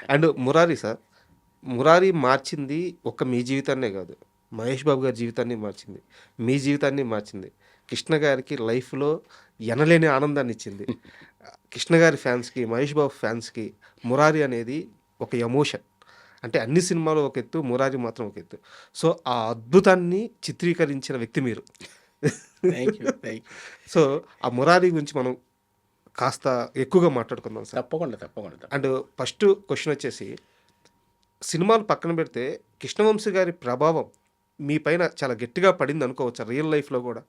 And 'Murari' sir. 'Murari' మార్చింది ఒక్క మీ జీవితాన్నే గాదు. మహేష్ బాబు గారి జీవితాన్ని మార్చింది. మీ జీవితాన్ని మార్చింది. కృష్ణ గారికి లైఫ్‌లో ఎనలేని ఆనందాన్నిచ్చింది. కృష్ణ గారి ఫ్యాన్స్‌కి, మహేష్ బాబు ఫ్యాన్స్‌కి 'మురారి' అనేది ఒక ఎమోషన్. అంటే అన్ని సినిమాలు ఒక ఎత్తు, 'మురారి' మాత్రం ఒక ఎత్తు. సో, ఆ అద్భుతాన్ని చిత్రీకరించిన వ్యక్తి మీరు. Thank you. Thank you. So, ఆ 'మురారి' గురించి మనం కాస్త ఎక్కువగా మాట్లాడుకుందాం సార్. తప్పకుండా, తప్పకుండా. అండ్ ఫస్ట్ క్వెషన్ వచ్చేసి, సినిమాలు పక్కన పెడితే కృష్ణవంశీ గారి ప్రభావం మీ పైన చాలా గట్టిగా పడింది అనుకోవచ్చా రియల్ లైఫ్‌లో గూడా?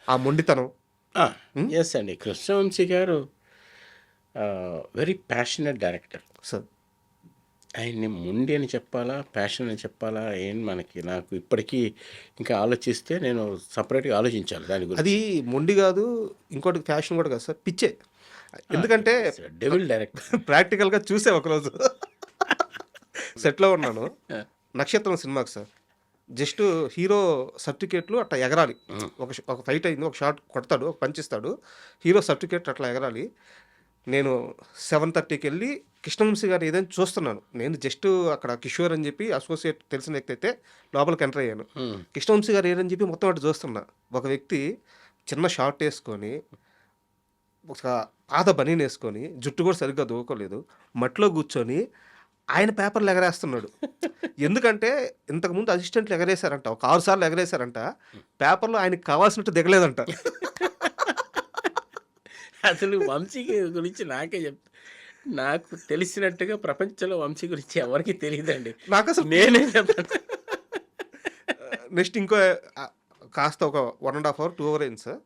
ఆ మొండితనం. ఎస్ అండి. కృష్ణవంశీ గారు వెరీ ప్యాషనెట్ డైరెక్టర్. సార్. ఆయన్ని మొండి అని చెప్పాలా, ప్యాషన్ అని చెప్పాలా, నాకు ఇప్పటికీ ఇంకా ఆలోచిస్తే నేను సపరేట్గా ఆలోచించాలి దాని గురించి. అది మొండి గాదు, ఇంకోటి ఫ్యాషన్ గూడా కాదు సార్. పిచ్చే. ఎందుకంటే డెవిల్ డైరెక్టర్. ప్రాక్టికల్‌గా చూసా ఒకరోజు. సెట్‌లో ఉన్నాను. 'నక్షత్రం' సినిమాకి సార్. జస్ట్ హీరో సర్టిఫికేట్లు అట్లా ఎగరాలి. ఒక ఫైట్ అయింది. ఒక షాట్ కొడతాడు. ఒక పంచ్ ఇస్తాడు. హీరో సర్టిఫికేట్ అట్లా ఎగరాలి. నేను 7:30కి వెళ్ళి కృష్ణవంశీ గారు ఏదైనా చూస్తున్నాను. నేను జస్ట్ అక్కడ కిషోర్ అని చెప్పి అసోసియేట్ తెలిసిన వ్యక్తి అయితే లోపలికి ఎంటర్ అయ్యాను. కృష్ణవంశీ గారు ఏదని చెప్పి మొత్తం అటు చూస్తున్నా. ఒక వ్యక్తి చిన్న షార్ట్ వేసుకొని, ఒక పాత బనీన్ వేసుకొని, జుట్టు కూడా సరిగ్గా దూకోలేదు, మట్టిలో కూర్చొని ఆయన పేపర్లు ఎగరేస్తున్నాడు. ఎందుకంటే ఇంతకుముందు అసిస్టెంట్లు ఎగరేశారంట. ఒక 6 సార్లు ఎగరేశారంట. పేపర్లో ఆయనకి కావాల్సినట్టు దిగలేదంట. అసలు వంశీ గురించి నాకే నాకు తెలిసినట్టుగా ప్రపంచంలో వంశీ గురించి ఎవరికి తెలియదండి. నాకు అసలు నేనే చెప్తాను. నెక్స్ట్ ఇంకో కాస్త ఒక 1.5 అవర్ 2 అవర్ అయింది సార్.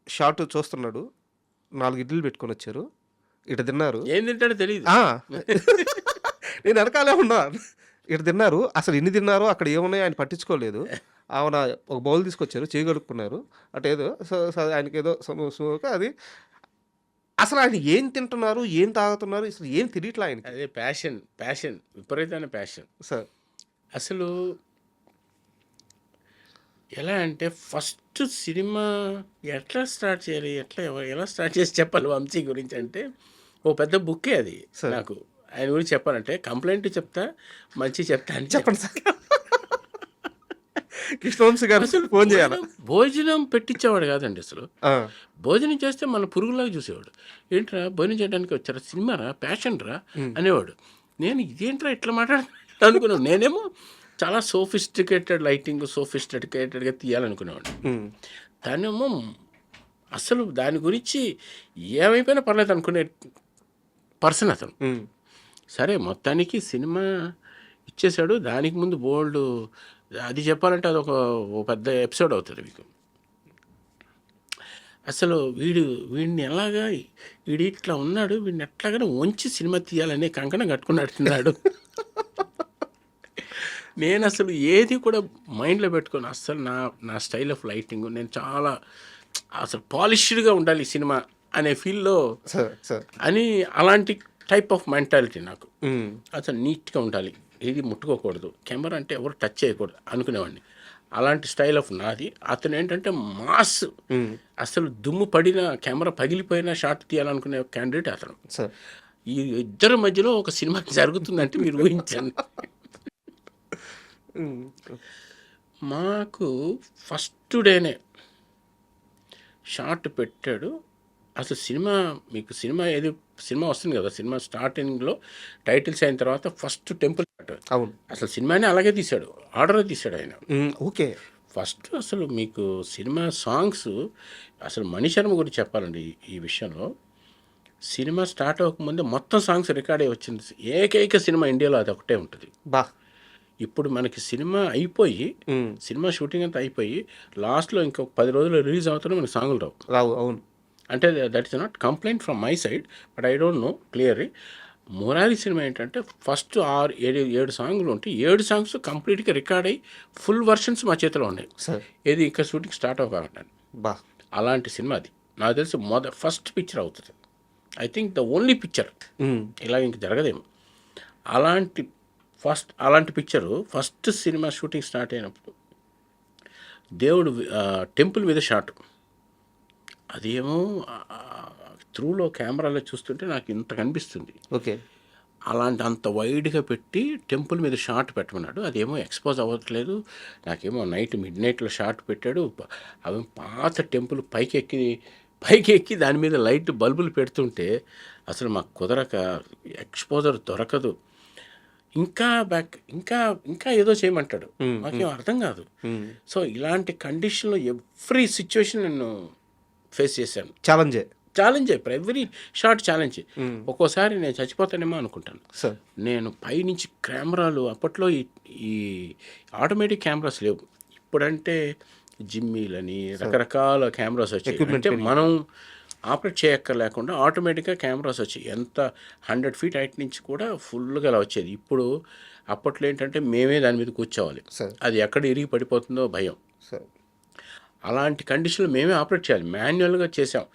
షార్ట్ చూస్తున్నాడు. 4 ఇడ్లీలు పెట్టుకొని వచ్చారు. ఇట తిన్నారు. ఏం తింటాడో తెలియదు. నేను వెనకాలే ఉన్నా. ఇట తిన్నారు. అసలు ఎన్ని తిన్నారో అక్కడ ఏమున్నాయో ఆయన పట్టించుకోలేదు. ఆమె ఒక బౌల్ తీసుకొచ్చారు, చేయి కడుక్కున్నారు. అటేదో ఆయనకి ఏదో అది అసలు ఆయన ఏం తింటున్నారు, ఏం తాగుతున్నారు, అసలు ఏం తెలియట్లే ఆయనకి. అదే ప్యాషన్, విపరీతమైన ప్యాషన్ సార్. అసలు ఎలా అంటే ఫస్ట్ సినిమా ఎట్లా స్టార్ట్ చేయాలి, ఎలా స్టార్ట్ చేసి చెప్పాలి వంశీ గురించి అంటే ఓ పెద్ద బుక్కే అది. నాకు ఆయన గురించి చెప్పాలంటే కంప్లైంట్ చెప్తా, మంచి చెప్తా అని చెప్పండి సార్. కృష్ణవంశీ గారు అసలు ఫోన్ చేయాలి. భోజనం పెట్టించేవాడు కాదండి అసలు. భోజనం చేస్తే మన పురుగులాగా చూసేవాడు. ఏంట్రా భోజనం చేయడానికి వచ్చారా, సినిమారా, ప్యాషన్ రా అనేవాడు. నేను ఇదేంట్రా ఇట్లా మాట్లాడుతున్నా అనుకున్నాను. నేనేమో చాలా సోఫిస్టికేటెడ్ లైటింగ్, సోఫిస్టికేటెడ్గా తీయాలనుకునేవాడు. దానేమో అసలు దాని గురించి ఏమైపోయినా పర్లేదు అనుకునే పర్సన్ అతను. సరే మొత్తానికి సినిమా ఇచ్చేశాడు. దానికి ముందు బోల్డ్ అది చెప్పాలంటే అదొక పెద్ద ఎపిసోడ్ అవుతుంది మీకు. అసలు వీడిని ఎలాగా వీడి ఇట్లా ఉన్నాడు, వీడిని ఎట్లాగానే వంచి సినిమా తీయాలనే కంకణం కట్టుకున్నట్టున్నాడు. నేను అసలు ఏది కూడా మైండ్లో పెట్టుకోను. అసలు నా స్టైల్ ఆఫ్ లైటింగ్ నేను చాలా అసలు పాలిష్డ్గా ఉండాలి సినిమా అనే ఫీల్లో అని, అలాంటి టైప్ ఆఫ్ మెంటాలిటీ నాకు. అసలు నీట్గా ఉండాలి, ఏది ముట్టుకోకూడదు, కెమెరా అంటే ఎవరు టచ్ చేయకూడదు అనుకునేవాడిని. అలాంటి స్టైల్ ఆఫ్ నాది. అతను ఏంటంటే మాస్, అసలు దుమ్ము పడిన కెమెరా పగిలిపోయిన షాట్ తీయాలనుకునే క్యాండిడేట్ అతను. ఈ ఇద్దరి మధ్యలో ఒక సినిమా జరుగుతుందంటే మీరు ఊహించండి. మాకు ఫస్ట్ డేనే షార్ట్ పెట్టాడు. అసలు సినిమా వస్తుంది కదా, సినిమా స్టార్టింగ్లో టైటిల్స్ అయిన తర్వాత ఫస్ట్ టెంపుల్ అవును. అసలు సినిమాని అలాగే తీశాడు, ఆర్డర్ తీశాడు ఆయన. ఓకే. ఫస్ట్ అసలు మీకు సినిమా సాంగ్స్, అసలు మణిశర్మ గురించి చెప్పాలండి ఈ విషయంలో. సినిమా స్టార్ట్ అవ్వకముందే మొత్తం సాంగ్స్ రికార్డ్ అయ్యి వచ్చింది. ఏకైక సినిమా ఇండియాలో అది ఒకటే ఉంటుంది. ఇప్పుడు మనకి సినిమా అయిపోయి, సినిమా షూటింగ్ అంతా అయిపోయి లాస్ట్లో ఇంకొక 10 రోజులు రిలీజ్ అవుతున్నా మనకి సాంగులు రావు. అవును. అంటే that is not complaint from my side, but I don't know clearly. Murari cinema ఏంటంటే ఫస్ట్ 6-7 సాంగ్లు ఉంటాయి. 7 సాంగ్స్ కంప్లీట్గా రికార్డ్ అయ్యి ఫుల్ వర్షన్స్ మా చేతిలో ఉన్నాయి. ఏది ఇంకా షూటింగ్ స్టార్ట్ అవ్వకుండా. అలాంటి సినిమా అది. నాకు తెలిసి ఫస్ట్ పిక్చర్ అవుతుంది. I think the only picture. ఇలా ఇంక జరగదేమో. అలాంటి picture first cinema shooting start అయినప్పుడు దేవుడు టెంపుల్ మీద షాట్. అదేమో త్రూలో కెమెరాలో చూస్తుంటే నాకు ఇంత కనిపిస్తుంది. ఓకే. అంత వైడ్గా పెట్టి టెంపుల్ మీద షాట్ పెట్టమన్నాడు. అదేమో ఎక్స్పోజ్ అవ్వట్లేదు. నాకేమో మిడ్ నైట్లో షాట్ పెట్టాడు. అవి పాత టెంపుల్ పైకి ఎక్కి దాని మీద లైట్ బల్బులు పెడుతుంటే అసలు మాకు కుదరక ఎక్స్పోజర్ దొరకదు. ఇంకా ఏదో చేయమంటాడు, మాకేం అర్థం కాదు. సో ఇలాంటి కండిషన్లో ఎవ్రీ సిచ్యువేషన్ నేను ఫేస్ చేశాను. Challenge every shot challenge. ఒక్కోసారి నేను చచ్చిపోతానేమో అనుకుంటాను. నేను పైనుంచి కెమెరాలు, అప్పట్లో ఈ ఆటోమేటిక్ కెమెరాస్ లేవు. ఇప్పుడంటే జిమ్మీలని రకరకాల కెమెరాస్ వచ్చాయి. అంటే మనం ఆపరేట్ చేయక్కర్లేకుండా ఆటోమేటిక్గా కెమెరాస్ వచ్చాయి. ఎంత 100 feet హైట్ నుంచి కూడా ఫుల్గా అలా వచ్చేది. ఇప్పుడు అప్పట్లో ఏంటంటే మేమే దాని మీద కూర్చోవాలి, అది ఎక్కడ ఇరిగి పడిపోతుందో భయం. అలాంటి కండిషన్లో మేమే ఆపరేట్ చేయాలి. మాన్యువల్గా చేసాం.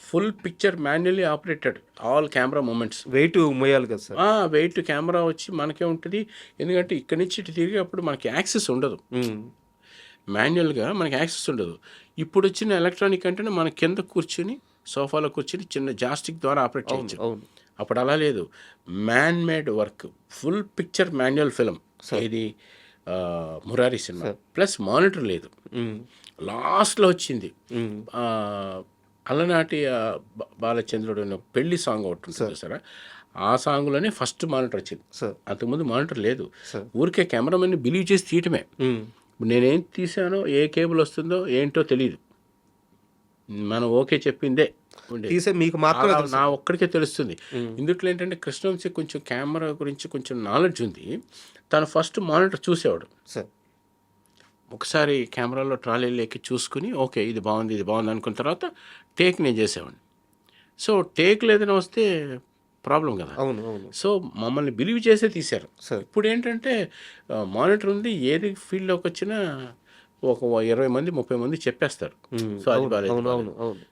Full picture manually operated, all camera moments. Weight మోయాలి కదా సార్. వెయిట్ కెమెరా వచ్చి మనకే ఉంటుంది. ఎందుకంటే ఇక్కడి నుంచి ఇటు తిరిగేప్పుడు మనకి యాక్సెస్ ఉండదు, మాన్యువల్గా మనకి యాక్సెస్ ఉండదు. ఇప్పుడు వచ్చిన ఎలక్ట్రానిక్ అంటే మన కింద కూర్చుని సోఫాలో కూర్చుని చిన్న జాస్టిక్ ద్వారా ఆపరేట్ చేయొచ్చు. అప్పుడు అలా లేదు, man made work, full picture manual film. ఇది మురారి సినిమా ప్లస్ మానిటర్ లేదు. లాస్ట్లో వచ్చింది అలనాటి బాలచంద్రుడు పెళ్లి సాంగ్ ఒకటి ఉంటుంది సార్. ఆ సాంగ్లోనే ఫస్ట్ మానిటర్ వచ్చింది. అంతకుముందు మానిటర్ లేదు. ఊరికే కెమెరామెన్ని బిలీవ్ చేసి తీయటమే. నేనేం తీసానో, ఏ కేబుల్ వస్తుందో ఏంటో తెలియదు, మనం ఓకే చెప్పిందే మీకు మాత్రం నా ఒక్కడికే తెలుస్తుంది. ఇందుట్లో ఏంటంటే కృష్ణవంశీ కొంచెం కెమెరా గురించి కొంచెం నాలెడ్జ్ ఉంది. తను ఫస్ట్ మానిటర్ చూసేవాడు. ఒకసారి కెమెరాలో ట్రాలీలు ఎక్కి చూసుకుని ఓకే ఇది బాగుంది అనుకున్న తర్వాత టేక్ నేను చేసేవాడిని. సో టేక్లు ఏదైనా వస్తే ప్రాబ్లం కదా. సో మమ్మల్ని బిలీవ్ చేసే తీశారు. ఇప్పుడు ఏంటంటే మానిటర్ ఉంది, ఏది ఫీల్డ్లోకి వచ్చినా ఒక 20 మంది 30 మంది చెప్పేస్తారు. సో అది బాగాలేదు.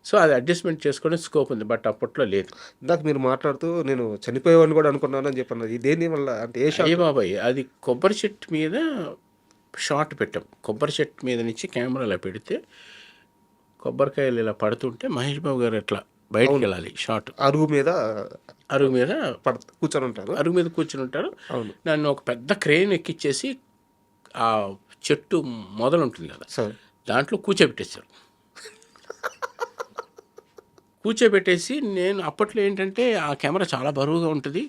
సో అది అడ్జస్ట్మెంట్ చేసుకునే స్కోప్ ఉంది, బట్ అప్పట్లో లేదు. ఇందాక మీరు మాట్లాడుతూ నేను చనిపోయేవాడిని కూడా అనుకున్నాను అని చెప్పన్నారు. దేని వల్ల అంటే ఏ బాబాయ్, అది కొబ్బరి చెట్టు మీద షాట్ పెట్టాం. కొబ్బరి చెట్టు మీద నుంచి కెమెరా ఇలా పెడితే కొబ్బరికాయలు ఇలా పడుతుంటే మహేష్ బాబు గారు ఎట్లా బయటకు వెళ్ళాలి షాట్. అరుగు మీద కూర్చొని ఉంటారు. నన్ను ఒక పెద్ద క్రేన్ ఎక్కిచ్చేసి ఆ చెట్టు మొదలు ఉంటుంది కదా, దాంట్లో కూర్చోబెట్టేసి నేను అప్పట్లో ఏంటంటే ఆ కెమెరా చాలా బరువుగా ఉంటుంది.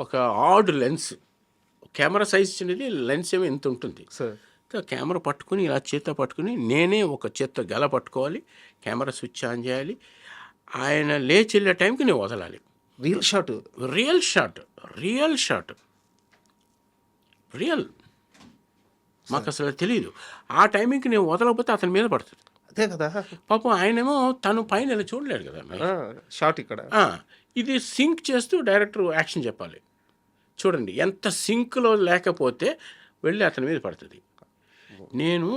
ఒక ఆడ్ లెన్స్, కెమెరా సైజ్ చిన్నది, లెన్స్ ఏమో ఎంత ఉంటుంది. కెమెరా పట్టుకుని ఇలా చేత్తో పట్టుకుని నేనే ఒక చేత్తో గెల పట్టుకోవాలి, కెమెరా స్విచ్ ఆన్ చేయాలి, ఆయన లేచి వెళ్ళే టైంకి నేను వదలాలి. రియల్ మాకు అసలు తెలియదు. ఆ టైమింగ్కి నేను వదలకపోతే అతని మీద పడుతుంది. అదే కదా పాపం. ఆయనేమో తను పైన ఇలా చూడలేడు కదా షాట్ ఇక్కడ. ఇది సింక్ చేస్తూ డైరెక్టర్ యాక్షన్ చెప్పాలి. చూడండి ఎంత సింక్లో లేకపోతే వెళ్ళి అతని మీద పడుతుంది. నేను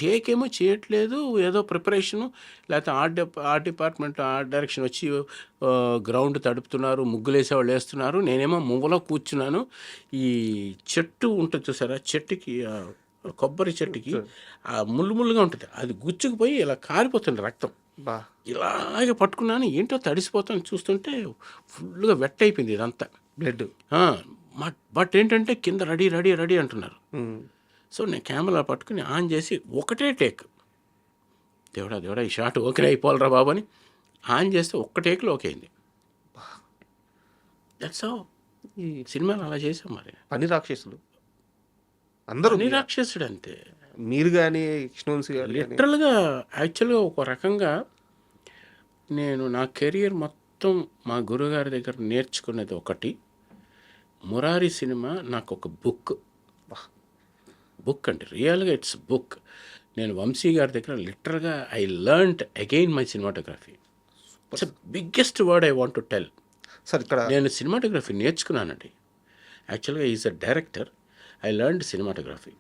టేక్ ఏమో చేయట్లేదు, ఏదో ప్రిపరేషను, లేకపోతే ఆర్ట్ డిపార్ట్మెంట్ ఆర్ట్ డైరెక్షన్ వచ్చి గ్రౌండ్ తడుపుతున్నారు, ముగ్గులేసేవాళ్ళు వేస్తున్నారు, నేనేమో మువ్వలో కూర్చున్నాను. ఈ చెట్టు ఉంటుంది చూసారా, చెట్టుకి కొబ్బరి చెట్టుకి ముళ్ళుగా ఉంటుంది, అది గుచ్చుకుపోయి ఇలా కారిపోతుంది రక్తం. ఇలాగే పట్టుకున్నాను, ఏంటో తడిసిపోతాను. చూస్తుంటే ఫుల్గా వెట్ అయిపోయింది ఇదంతా, బ్లడ్. బట్ ఏంటంటే కింద రెడీ అంటున్నారు. సో నేను కెమెరా పట్టుకుని ఆన్ చేసి ఒకటే టేక్, దేవుడా ఈ షాట్ ఓకే అయిపోవాలరా బాబు అని ఆన్ చేస్తే ఒక్క టేక్లో ఓకే అయింది. దట్స్ హౌ ఈ సినిమాలు అలా చేసాం. మరి పని రాక్షసులు అందరూ, పని రాక్షసుడు అంతే. మీరు కానీ కృష్ణవంశీ గారు లిటరల్గా యాక్చువల్గా ఒక రకంగా నేను నా కెరియర్ మొత్తం మా గురుగారి దగ్గర నేర్చుకునేది ఒకటి, మురారి సినిమా నాకు ఒక బుక్ అంటే రియల్గా ఇట్స్ బుక్. నేను వంశీ గారి దగ్గర లిటరల్గా I learned again my cinematography. It's biggest word I want to tell. Sir ఇక్కడ నేను సినిమాటోగ్రఫీ నేర్చుకున్నానండి. యాక్చువల్గా is a director, I learned cinematography.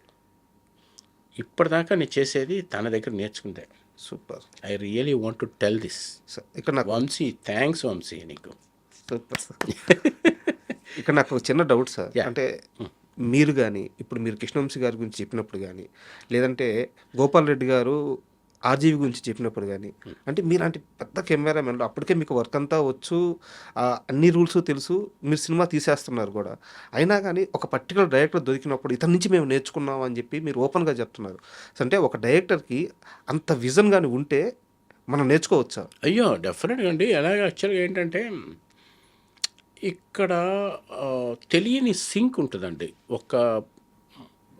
ఇప్పటిదాకా నేను చేసేది తన దగ్గర నేర్చుకుందే. Super. I really want to tell this. ఇక్కడ నాకు వంశీ, థ్యాంక్స్ వంశీ నీకు. Super sir. ఇక్కడ నాకు చిన్న డౌట్ సార్, అంటే మీరు కానీ ఇప్పుడు మీరు కృష్ణవంశీ గారి గురించి చెప్పినప్పుడు కానీ, లేదంటే గోపాల్ రెడ్డి గారు ఆర్జీవి గురించి చెప్పినప్పుడు కానీ అంటే మీలాంటి పెద్ద కెమెరామెన్లు అప్పటికే మీకు వర్క్ అంతా వచ్చు, అన్ని రూల్స్ తెలుసు, మీరు సినిమా తీసేస్తున్నారు కూడా. అయినా కానీ ఒక పర్టికులర్ డైరెక్టర్ దొరికినప్పుడు ఇతని నుంచి మేము నేర్చుకున్నాం అని చెప్పి మీరు ఓపెన్గా చెప్తున్నారు. సో అంటే ఒక డైరెక్టర్కి అంత విజన్ కానీ ఉంటే మనం నేర్చుకోవచ్చా? అయ్యో! డెఫినెట్‌గా అండి. అలాగే యాక్చువల్‌గా ఏంటంటే, ఇక్కడ తెలియని సింక్ ఉంటదండి.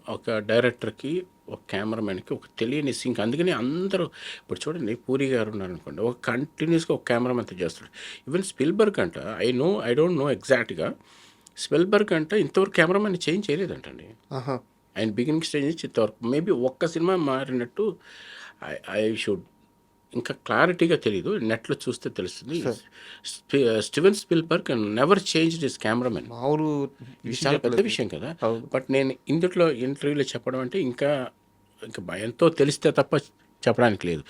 ఒక డైరెక్టర్‌కి, ఒక కెమెరామెన్‌కి ఒక తెలియని సింక్. అందుకని అందరూ ఇప్పుడు చూడండి 'పూరి' గారు ఉన్నారనుకోండి. ఒక కంటిన్యూయస్‌గా ఒక కెమెరామెన్‌తో చేస్తాడు. ఈవెన్ 'స్పిల్బర్గ్' అంట ఐ డోంట్ నో ఎగ్జాక్ట్‌గా. 'స్పిల్బర్గ్' అంట ఇంతవరకు కెమెరామెన్‌ని చేంజ్ చేయలేదంటండి. ఆహా! ఆయన బిగినింగ్ స్టేజ్ నుంచి ఇంతవరకు. మేబీ ఒక్క సినిమా మారినట్టు ఐ షుడ్ ఇంకా క్లారిటీగా తెలీదు. నెట్‌లో చూస్తే తెలుస్తుంది. Steven Spielberg never changed his cameraman. మామూలు ఇది విషయం చాలా పెద్ద చెప్పలేదు. విషయం కదా! అవును. బట్ నేను ఇందులో ఇంటర్వ్యూలో చెప్పడం అంటే ఇంకా భయంతో తెలిస్తే తప్ప చెప్పడానికి లేదు.